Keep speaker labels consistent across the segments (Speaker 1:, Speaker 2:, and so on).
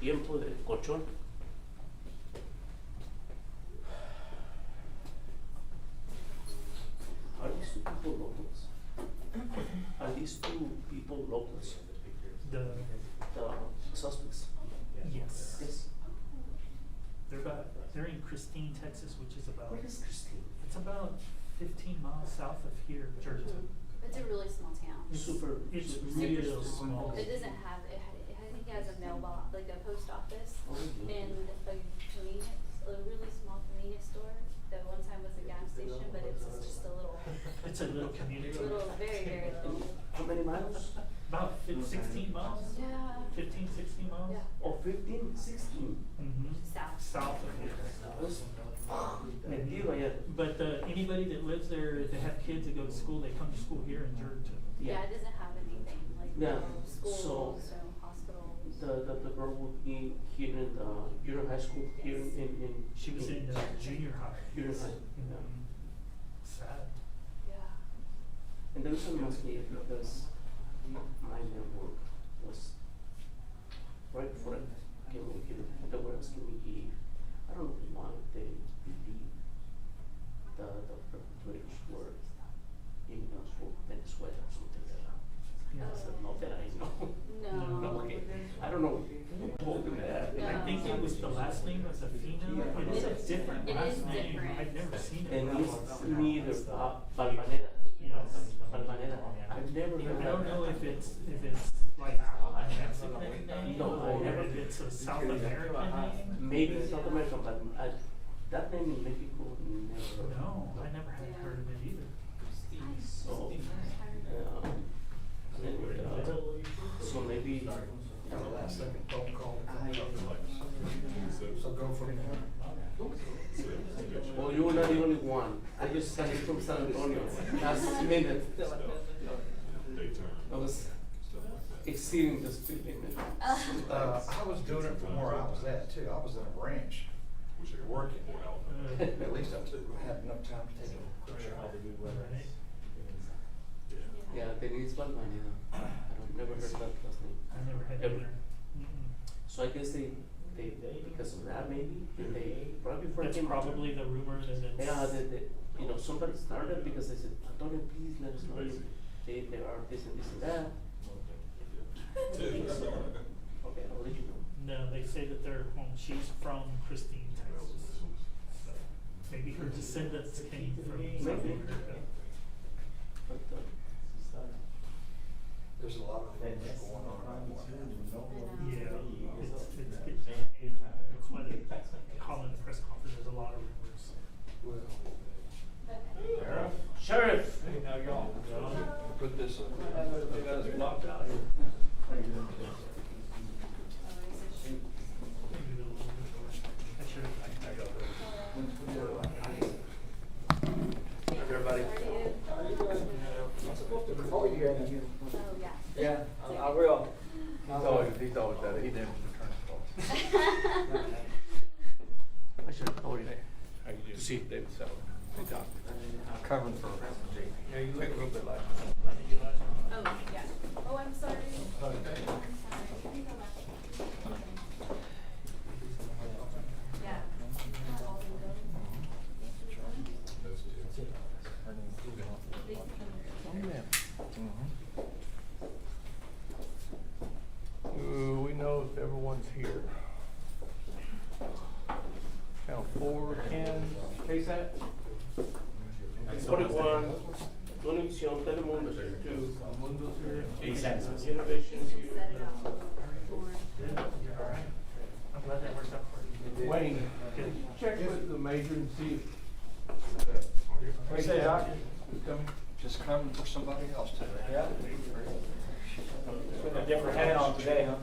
Speaker 1: tiempo de colchón. Are these two people locals? Are these two people locals?
Speaker 2: The
Speaker 1: The suspects?
Speaker 2: yes.
Speaker 1: Yes.
Speaker 2: They're in Christine, Texas, which is about
Speaker 1: What is Christine?
Speaker 2: it's about 15 miles south of here, Georgia.
Speaker 3: It's a really small town.
Speaker 2: It's
Speaker 1: Super-
Speaker 2: It's
Speaker 1: super
Speaker 2: real
Speaker 1: small.
Speaker 2: small.
Speaker 3: It doesn't have, I think it has a mailbox, like a post office,
Speaker 1: Oh, really?
Speaker 3: and a convenience, a really small convenience store that one time was a gas station, but it's just a little,
Speaker 2: It's a little community.
Speaker 3: very, very little.
Speaker 1: How many miles?
Speaker 2: About 16 miles.
Speaker 3: Yeah.
Speaker 2: 15, 16 miles.
Speaker 3: Yeah.
Speaker 1: Oh, 15, 16.
Speaker 3: South.
Speaker 2: South of here.
Speaker 1: That's metido allá.
Speaker 2: But anybody that lives there, if they have kids that go to school, they come to school here in Georgia.
Speaker 3: Yeah, it doesn't have anything, like,
Speaker 1: Yeah,
Speaker 3: no schools,
Speaker 1: so-
Speaker 3: no hospitals.
Speaker 1: The girl would be here in the junior high school here in
Speaker 2: She was in junior high.
Speaker 1: junior high. Yeah.
Speaker 2: Sad.
Speaker 3: Yeah.
Speaker 1: And the reason I'm asking is because my network was right before I came over here. They were asking me if I don't know why they believe the perpetrators were immigrants from Venezuela or something like that.
Speaker 2: Yeah.
Speaker 1: I said, not that I know.
Speaker 3: No.
Speaker 1: Okay. I don't know who told them that.
Speaker 2: I think it was the last name was Afina. It is a different
Speaker 3: It
Speaker 2: last
Speaker 3: is
Speaker 2: name.
Speaker 3: different.
Speaker 2: I've never seen it.
Speaker 1: And
Speaker 2: before.
Speaker 1: it's neither Balvanera.
Speaker 2: Yes.
Speaker 1: Balvanera. I've never heard
Speaker 2: I
Speaker 1: that.
Speaker 2: don't know if it's like a Mexican name
Speaker 1: No, I
Speaker 2: or
Speaker 1: never-
Speaker 2: if it's a South American name.
Speaker 1: Maybe South American, but that name in Mexico never.
Speaker 2: No, I never had heard of it either.
Speaker 1: So, so maybe.
Speaker 4: Last second phone call. So go from there.
Speaker 1: Well, you were not the only one. I just started from San Antonio last minute. I was exceeding the speed limit.
Speaker 4: I was doing it from where I was at too. I was in a branch, working. At least I had enough time to take a picture.
Speaker 1: Yeah, Denise Balvanera. I never heard that last name.
Speaker 2: I never had
Speaker 1: Ever.
Speaker 2: either. Mm-mm.
Speaker 1: So I guess they because of that maybe they probably before I
Speaker 2: That's
Speaker 1: came out.
Speaker 2: probably the rumor that it's.
Speaker 1: Yeah, you know, somebody started because they said, Antonio, please let us know if they are this and this and that. Okay, I'll let you know.
Speaker 2: No, they say that they're home. She's from Christine, Texas. So maybe her descendants came from South
Speaker 1: Maybe.
Speaker 2: America.
Speaker 1: But
Speaker 4: There's a lot of things going on.
Speaker 2: Yeah, it's why they call in the press conference. There's a lot of rumors.
Speaker 4: Well,
Speaker 1: Sheriff.
Speaker 4: hey, now y'all, put this, they got us blocked out here.
Speaker 2: Maybe they'll I should
Speaker 4: Everybody.
Speaker 3: Oh, yeah.
Speaker 5: Yeah, I will. He's always done it. He never returns calls.
Speaker 1: I should have told you.
Speaker 5: How you doing?
Speaker 1: To see David Sauer.
Speaker 5: Hey, Doc. Covering for Jake. Yeah, you look a little bit like.
Speaker 3: Oh, yeah. Oh, I'm sorry. I'm sorry. Yeah.
Speaker 5: We know if everyone's here. Channel 4, Ken, KSAT?
Speaker 1: 41, Univisión, Telemundo, 2,
Speaker 2: Exactly.
Speaker 1: Innovations
Speaker 3: Set
Speaker 1: here.
Speaker 3: it up.
Speaker 2: I'm glad that worked out for you.
Speaker 5: Wayne,
Speaker 2: Good.
Speaker 5: check with the major and see
Speaker 4: What you say, Doc?
Speaker 5: who's coming.
Speaker 4: Just covering for somebody else today.
Speaker 5: Yeah.
Speaker 6: Putting a different hat on today, huh?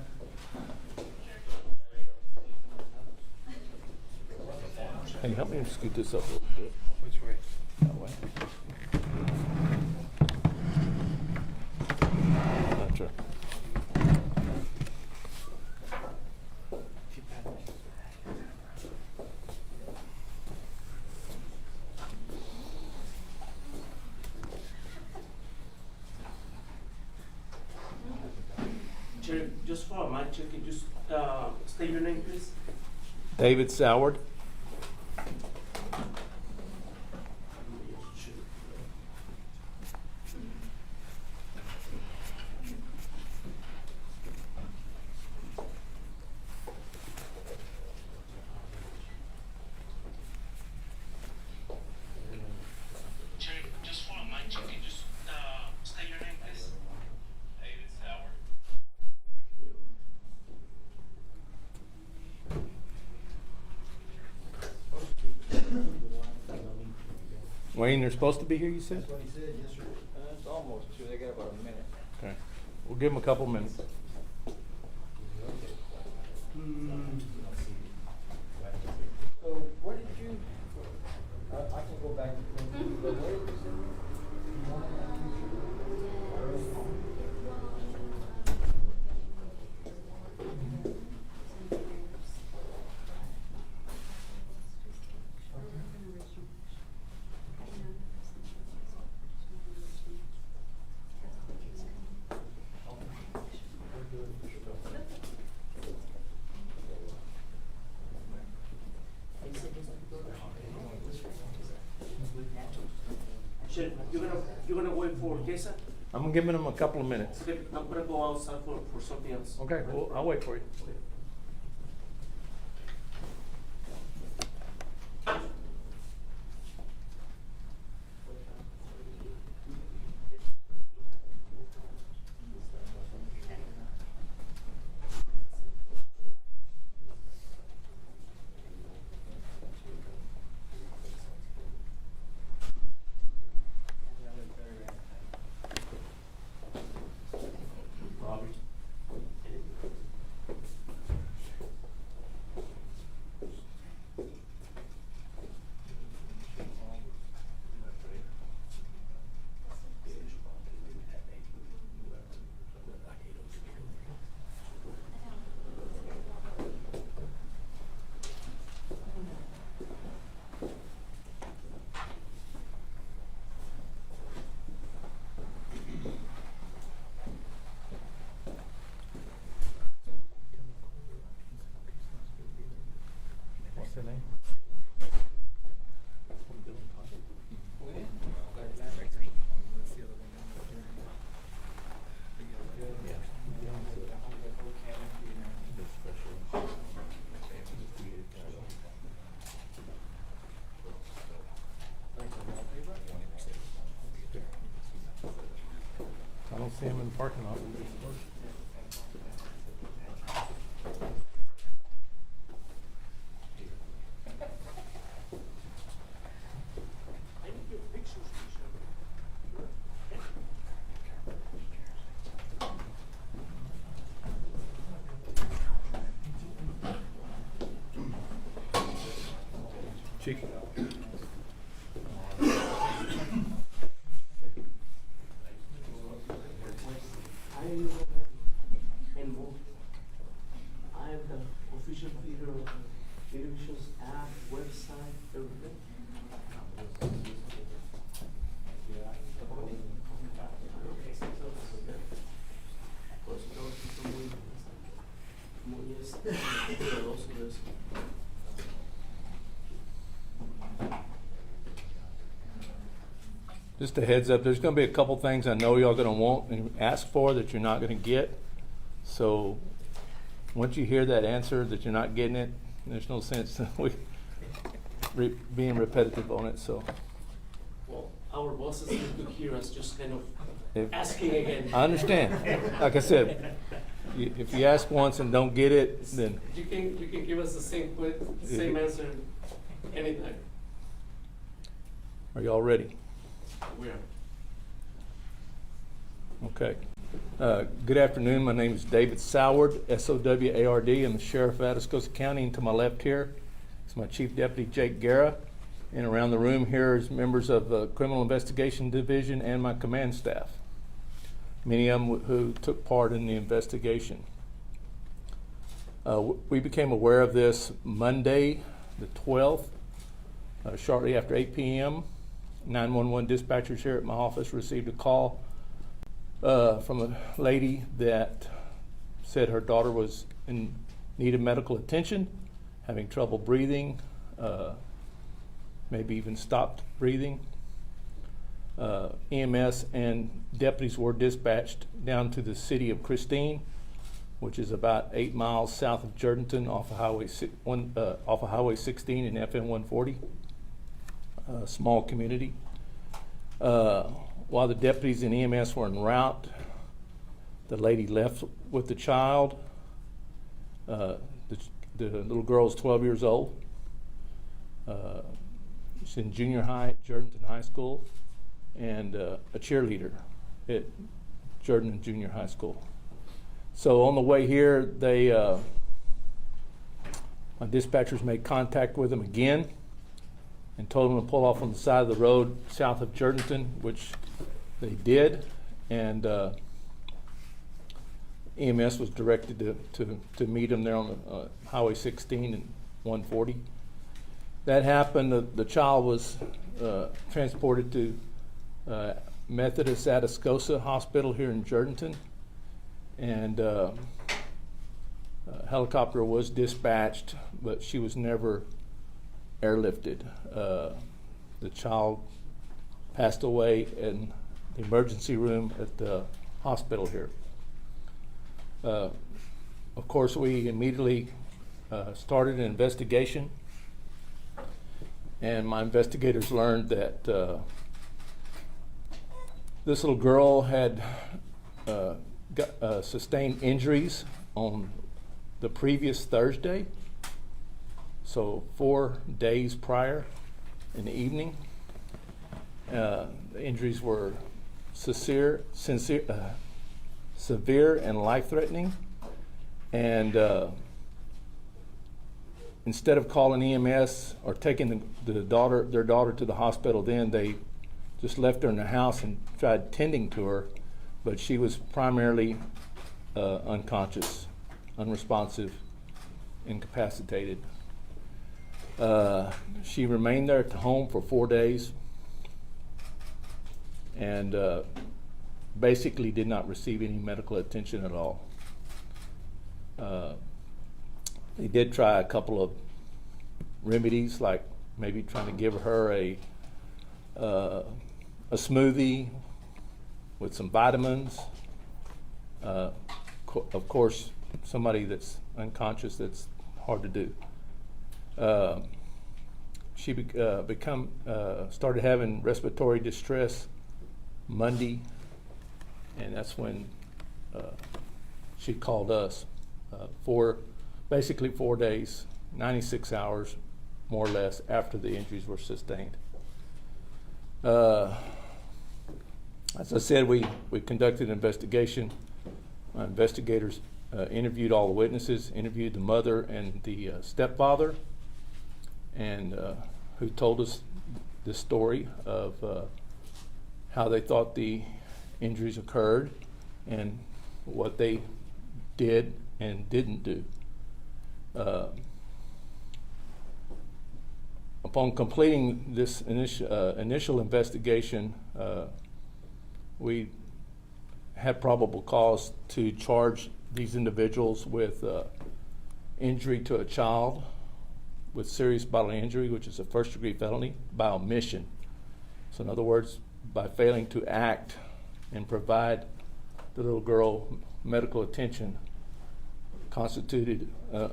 Speaker 5: Can you help me scoot this up a little bit?
Speaker 4: Which way?
Speaker 5: That way. Gotcha.
Speaker 1: Sheriff, just for my check, could you state your name, please?
Speaker 5: David Soward.
Speaker 1: Sheriff, just for my check, could you state your name, please? David Sauer.
Speaker 5: Wayne, they're supposed to be here, you said?
Speaker 4: That's what he said, yes, sir.
Speaker 5: It's almost two. They got about a minute. Okay. We'll give them a couple minutes.
Speaker 4: So where did you, I can go back to, but where did you send me?
Speaker 1: Sheriff, you're gonna wait for Kesa?
Speaker 5: I'm giving them a couple of minutes.
Speaker 1: Okay, I'm gonna go outside for something else.
Speaker 5: Okay, well, I'll wait for you.
Speaker 1: Robert.
Speaker 5: What's their name? I don't see him in the parking lot. Chief.
Speaker 1: I have the official Peter television's app, website, everything.
Speaker 5: Just a heads up, there's gonna be a couple things I know y'all gonna want and ask for that you're not gonna get. So, once you hear that answer that you're not getting it, there's no sense being repetitive on it, so.
Speaker 1: Well, our bosses need to hear us just kind of
Speaker 5: If-
Speaker 1: asking again.
Speaker 5: I understand. Like I said, if you ask once and don't get it, then
Speaker 1: You can give us the same answer anytime.
Speaker 5: are y'all ready?
Speaker 1: We are.
Speaker 5: Okay. Good afternoon. My name is David Soward, S-O-W-A-R-D. I'm the Sheriff of Atascosa County. And to my left here is my Chief Deputy, Jake Guerra. And around the room here is members of the Criminal Investigation Division and my command staff, many of them who took part in the investigation. We became aware of this Monday, the 12th, shortly after 8 p.m. 911 dispatchers here at my office received a call from a lady that said her daughter was in need of medical attention, having trouble breathing, maybe even stopped breathing. EMS and deputies were dispatched down to the city of Christine, which is about 8 miles south of Jourdanton off of Highway 16 and FM 140, a small community. While the deputies and EMS were en route, the lady left with the child. The little girl is 12 years old. She's in junior high at Jourdanton High School and a cheerleader at Jourdanton Junior High School. So on the way here, my dispatchers made contact with them again and told them to pull off on the side of the road south of Jourdanton, which they did, and EMS was directed to meet them there on Highway 16 and 140. That happened. The child was transported to Methodist Atascosa Hospital here in Jourdanton, and a helicopter was dispatched, but she was never airlifted. The child passed away in the emergency room at the hospital here. Of course, we immediately started an investigation, and my investigators learned that this little girl had sustained injuries on the previous Thursday, so 4 days prior in the evening. The injuries were severe and life-threatening, and instead of calling EMS or taking their daughter to the hospital, then they just left her in the house and tried tending to her, but she was primarily unconscious, unresponsive, incapacitated. She remained there at the home for 4 days and basically did not receive any medical attention at all. They did try a couple of remedies, like maybe trying to give her a smoothie with some vitamins. Of course, somebody that's unconscious, that's hard to do. She started having respiratory distress Monday, and that's when she called us for basically 4 days, 96 hours, more or less, after the injuries were sustained. As I said, we conducted an investigation. My investigators interviewed all the witnesses, interviewed the mother and the stepfather, and who told us this story of how they thought the injuries occurred and what they did and didn't do. Upon completing this initial investigation, we had probable cause to charge these individuals with injury to a child with serious bodily injury, which is a first-degree felony, by omission. So in other words, by failing to act and provide the little girl medical attention constituted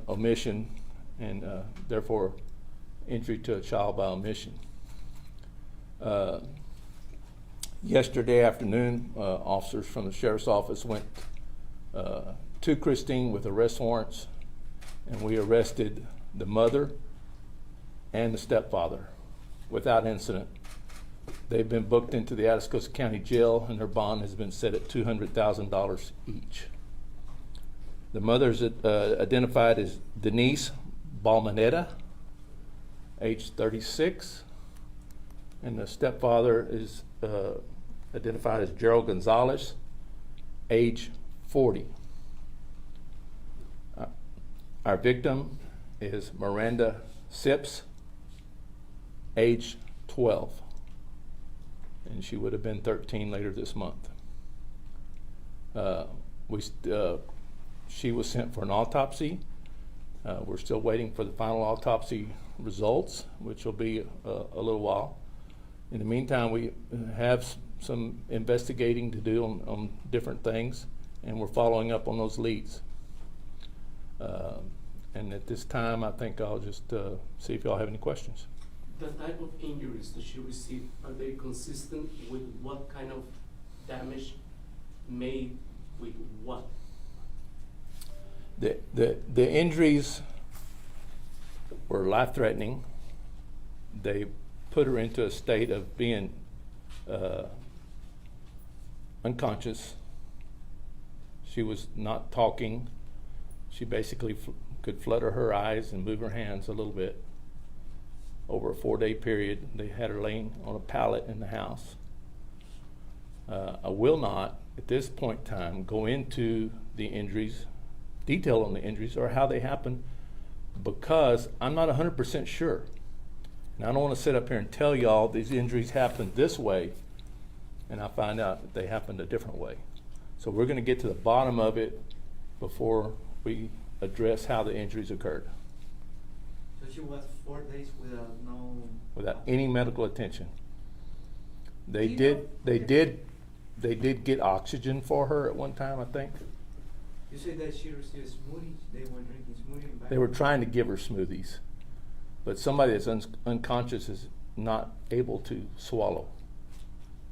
Speaker 5: omission, and therefore injury to a child by omission. Yesterday afternoon, officers from the sheriff's office went to Christine with arrest warrants, and we arrested the mother and the stepfather without incident. They've been booked into the Atascosa County Jail, and their bond has been set at $200,000 each. The mother is identified as Denise Balmanetta, age 36, and the stepfather is identified as Gerald Gonzalez, age 40. Our victim is Miranda Sips, age 12, and she would have been 13 later this month. she was sent for an autopsy. We're still waiting for the final autopsy results, which will be a little while. In the meantime, we have some investigating to do on different things, and we're following up on those leads. And at this time, I think I'll just see if y'all have any questions.
Speaker 1: The type of injuries that she received, are they consistent with what kind of damage made with what?
Speaker 5: The injuries were life-threatening. They put her into a state of being unconscious. She was not talking. She basically could flutter her eyes and move her hands a little bit. Over a 4-day period, they had her laying on a pallet in the house. I will not, at this point in time, go into the injuries, detail on the injuries or how they happened, because I'm not 100% sure. And I don't want to sit up here and tell y'all these injuries happened this way, and I find out that they happened a different way. So we're going to get to the bottom of it before we address how the injuries occurred.
Speaker 6: So she was 4 days
Speaker 5: Without any medical attention. They
Speaker 6: Do you
Speaker 5: did.
Speaker 6: know-
Speaker 5: They did get oxygen for her at one time, I think.
Speaker 6: You said that she received smoothies. They were drinking smoothies. Back
Speaker 5: They were trying to give her smoothies, but somebody that's unconscious is not able to swallow.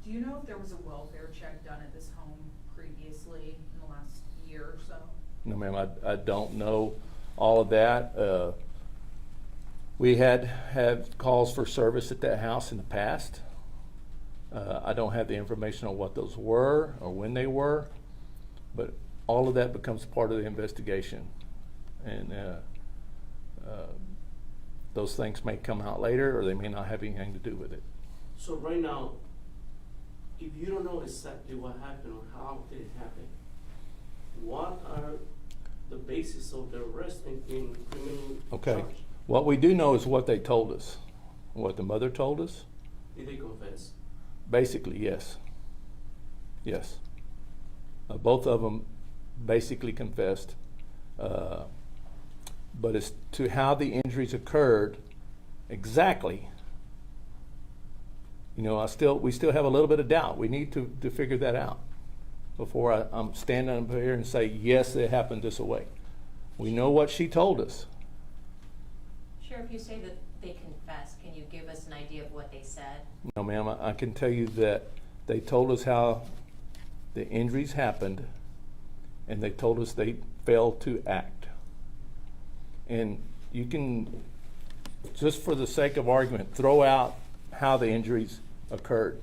Speaker 7: Do you know if there was a welfare check done at this home previously in the last year or so?
Speaker 5: No, ma'am, I don't know all of that. We had calls for service at that house in the past. I don't have the information on what those were or when they were, but all of that becomes part of the investigation. And those things may come out later, or they may not have anything to do with it.
Speaker 1: So right now, if you don't know exactly what happened or how did it happen, what are the basis of the arrest and in criminal
Speaker 5: Okay.
Speaker 1: charge?
Speaker 5: What we do know is what they told us, what the mother told us.
Speaker 1: Did they confess?
Speaker 5: Basically, yes. Yes. Both of them basically confessed. But as to how the injuries occurred exactly, you know, we still have a little bit of doubt. We need to figure that out before I'm standing up here and say, yes, it happened this way. We know what she told us.
Speaker 8: Sheriff, you say that they confessed. Can you give us an idea of what they said?
Speaker 5: No, ma'am, I can tell you that they told us how the injuries happened, and they told us they failed to act. And you can, just for the sake of argument, throw out how the injuries occurred.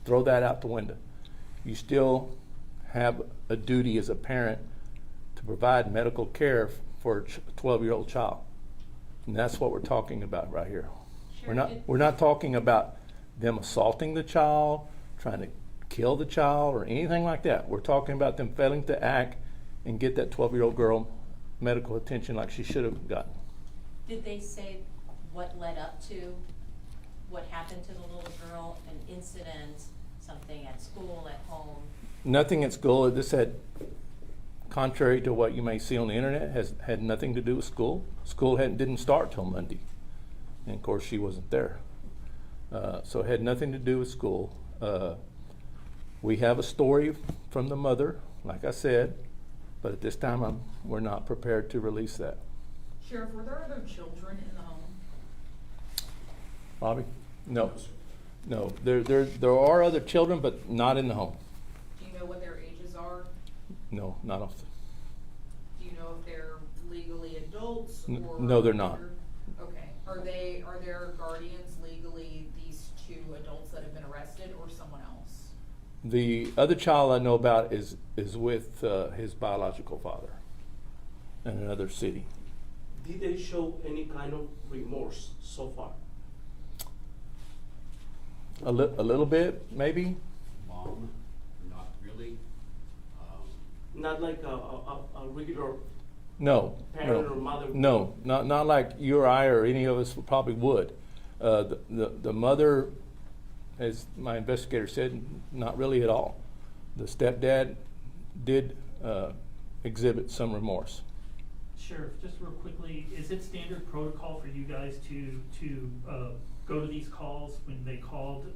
Speaker 5: Throw that out the window. You still have a duty as a parent to provide medical care for a 12-year-old child. And that's what we're talking about right here. We're not talking about them assaulting the child, trying to kill the child, or anything like that. We're talking about them failing to act and get that 12-year-old girl medical attention like she should have gotten.
Speaker 8: Did they say what led up to what happened to the little girl? An incident, something at school, at home?
Speaker 5: Nothing at school. This had, contrary to what you may see on the internet, had nothing to do with school. School didn't start till Monday. And of course she wasn't there. So it had nothing to do with school. We have a story from the mother, like I said, but at this time we're not prepared to release that.
Speaker 7: Sheriff, were there other children in the home?
Speaker 5: Bobby? No. No. There are other children, but not in the home.
Speaker 7: Do you know what their ages are?
Speaker 5: No, not off.
Speaker 7: Do you know if they're legally adults or?
Speaker 5: No, they're not.
Speaker 7: Okay. Are their guardians legally these two adults that have been arrested, or someone else?
Speaker 5: The other child I know about is with his biological father in another city.
Speaker 1: Did they show any kind of remorse so far?
Speaker 5: A little bit, maybe.
Speaker 9: Mom, not really.
Speaker 1: Not like a regular
Speaker 5: No.
Speaker 1: parent
Speaker 5: No.
Speaker 1: or mother?
Speaker 5: No, not like you or I or any of us probably would. The mother, as my investigator said, not really at all. The stepdad did exhibit some remorse.
Speaker 2: Sheriff, just real quickly, is it standard protocol for you guys to go to these calls when they called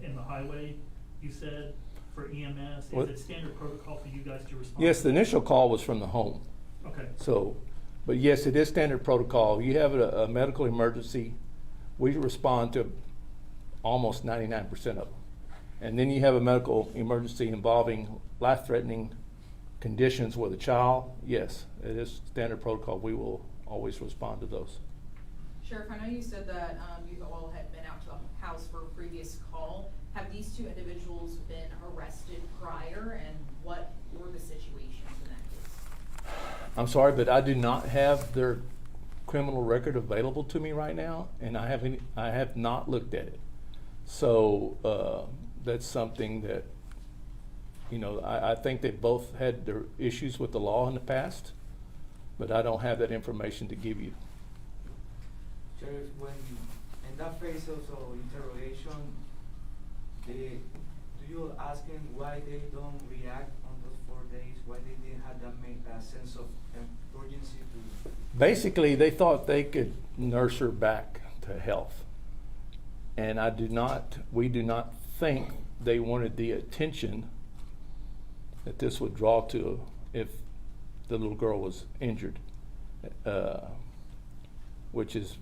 Speaker 2: in the highway, you said, for EMS?
Speaker 5: What?
Speaker 2: Is it standard protocol for you guys to respond?
Speaker 5: Yes, the initial call was from the home.
Speaker 2: Okay.
Speaker 5: So, but yes, it is standard protocol. You have a medical emergency, we respond to almost 99% of them. And then you have a medical emergency involving life-threatening conditions with a child, yes, it is standard protocol. We will always respond to those.
Speaker 7: Sheriff, I know you said that you all had been out to the house for a previous call. Have these two individuals been arrested prior, and what were the situations in that case?
Speaker 5: I'm sorry, but I do not have their criminal record available to me right now, and I have not looked at it. So that's something that, you know, I think they both had their issues with the law in the past, but I don't have that information to give you.
Speaker 6: Sheriff, when in that phase of interrogation, do you ask them why they don't react on those 4 days? Why they didn't have that sense of urgency to?
Speaker 5: Basically, they thought they could nurse her back to health, and we do not think they wanted the attention that this would draw to if the little girl was injured, which is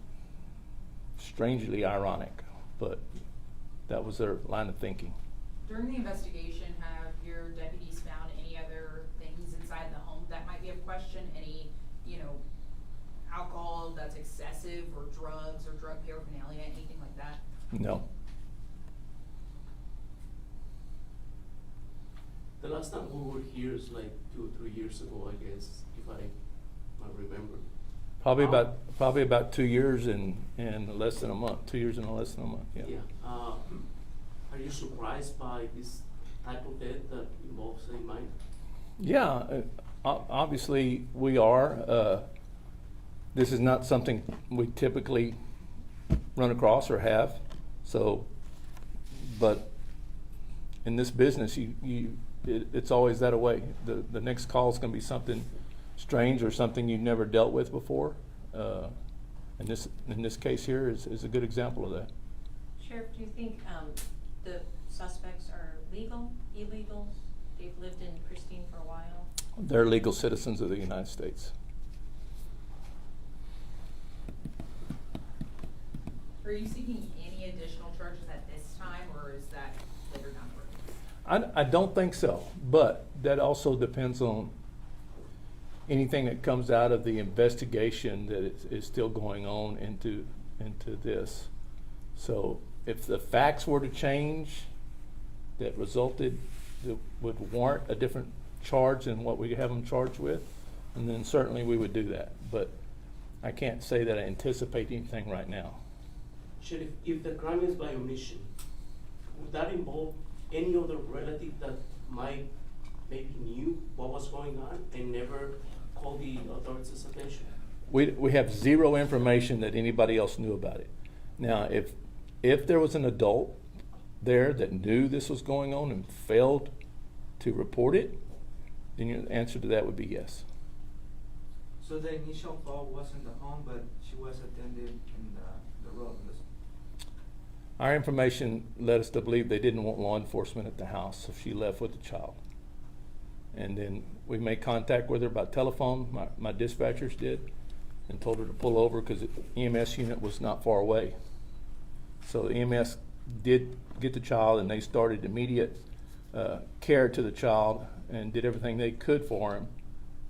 Speaker 5: strangely ironic, but that was their line of thinking.
Speaker 7: During the investigation, have your deputies found any other things inside the home that might be of question? Any, alcohol that's excessive, or drugs, or drug paraphernalia, anything like that?
Speaker 5: No.
Speaker 1: The last time we were here is like 2 or 3 years ago, I guess, if I remember.
Speaker 5: Probably about 2 years and less than a month. 2 years and less than a month. Yeah.
Speaker 1: Yeah. Are you surprised by this type of death that involves a minor?
Speaker 5: Yeah. Obviously, we are. This is not something we typically run across or have. So, but in this business, it's always that way. The next call is going to be something strange or something you've never dealt with before. And in this case here is a good example of that.
Speaker 8: Sheriff, do you think the suspects are legal, illegal? They've lived in Christine for a while?
Speaker 5: They're legal citizens of the United States.
Speaker 7: Are you seeking any additional charges at this time, or is that later down the road?
Speaker 5: I don't think so, but that also depends on anything that comes out of the investigation that is still going on into this. So if the facts were to change that would warrant a different charge than what we have them charged with, and then certainly we would do that. But I can't say that I anticipate anything right now.
Speaker 1: Sheriff, if the crime is by omission, would that involve any other relative that maybe knew what was going on and never called the authorities' attention?
Speaker 5: We have zero information that anybody else knew about it. Now, if there was an adult there that knew this was going on and failed to report it, then your answer to that would be yes.
Speaker 6: So the initial call wasn't the home, but she was attended in the road.
Speaker 5: Our information led us to believe they didn't want law enforcement at the house, so she left with the child. And then we made contact with her by telephone, my dispatchers did, and told her to pull over because the EMS unit was not far away. So the EMS did get the child, and they started immediate care to the child and did everything they could for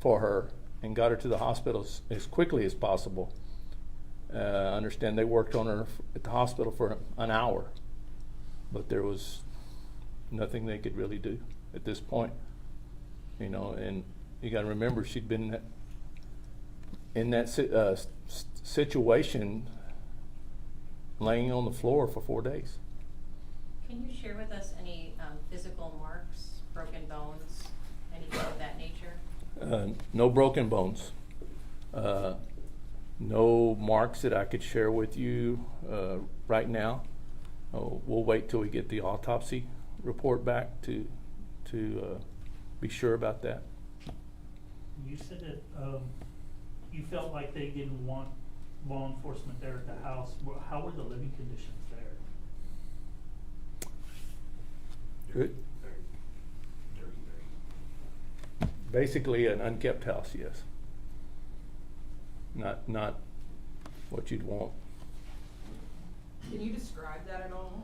Speaker 5: her, and got her to the hospital as quickly as possible. I understand they worked on her at the hospital for an hour, but there was nothing they could really do at this point. And you got to remember, she'd been in that situation, laying on the floor for 4 days.
Speaker 8: Can you share with us any physical marks, broken bones, anything of that nature?
Speaker 5: No broken bones. No marks that I could share with you right now. We'll wait till we get the autopsy report back to be sure about that.
Speaker 2: You said that, you felt like they didn't want law enforcement there at the house. How were the living conditions there?
Speaker 5: Good. Basically an unkept house, yes. Not what you'd want.
Speaker 7: Can you describe that at all?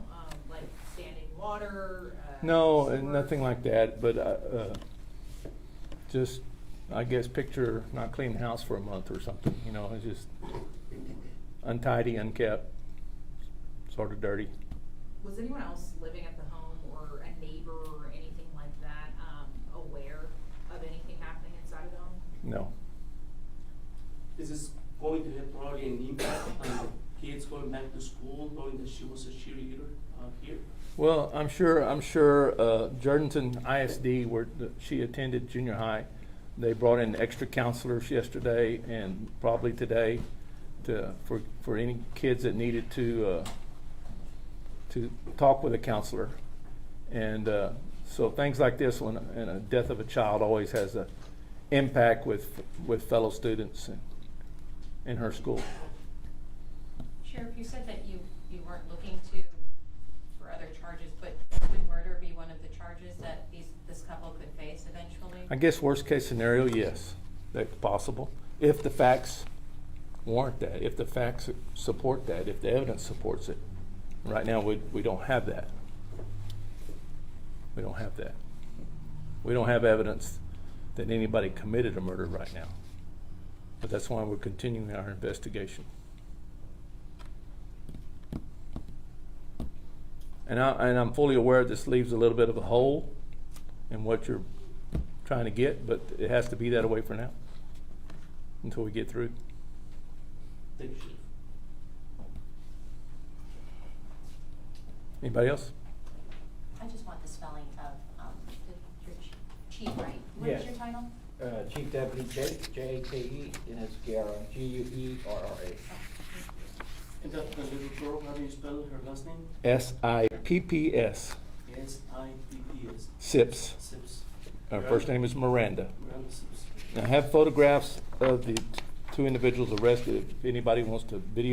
Speaker 7: Like standing water?
Speaker 5: No,
Speaker 7: sewer?
Speaker 5: nothing like that, but just, I guess, picture not clean the house for a month or something, you know, it's just untidy, unkept, sort of dirty.
Speaker 7: Was anyone else living at the home or a neighbor or anything like that, aware of anything happening inside of the home?
Speaker 5: No.
Speaker 1: Is this going to have probably an impact on the kids going back to school, knowing that she was a cheerleader here?
Speaker 5: Well, I'm sure Jordanton ISD, where she attended junior high, they brought in extra counselors yesterday and probably today for any kids that needed to talk with a counselor. And so things like this, when a death of a child always has an impact with fellow students in her school.
Speaker 8: Sheriff, you said that you weren't looking for other charges, but would murder be one of the charges that this couple could face eventually?
Speaker 5: I guess worst case scenario, yes, that's possible. If the facts warrant that, if the facts support that, if the evidence supports it. Right now, we don't have that. We don't have that. We don't have evidence that anybody committed a murder right now. But that's why we're continuing our investigation. And I'm fully aware this leaves a little bit of a hole in what you're trying to get, but it has to be that way for now until we get through.
Speaker 1: Thank you.
Speaker 5: Anybody else?
Speaker 8: I just want the spelling of your chief, right? What is
Speaker 10: Yes.
Speaker 8: your title?
Speaker 10: Chief Deputy Jake, J-A-K-E, and it's Guerra, G-U-E-R-R-A.
Speaker 1: And that the little girl, how do you spell her last name?
Speaker 5: SIPPS.
Speaker 1: S-I-P-P-S.
Speaker 5: Sips.
Speaker 1: Sips.
Speaker 5: Her first name is Miranda.
Speaker 1: Miranda Sips.
Speaker 5: I have photographs of the two individuals arrested. If anybody wants to video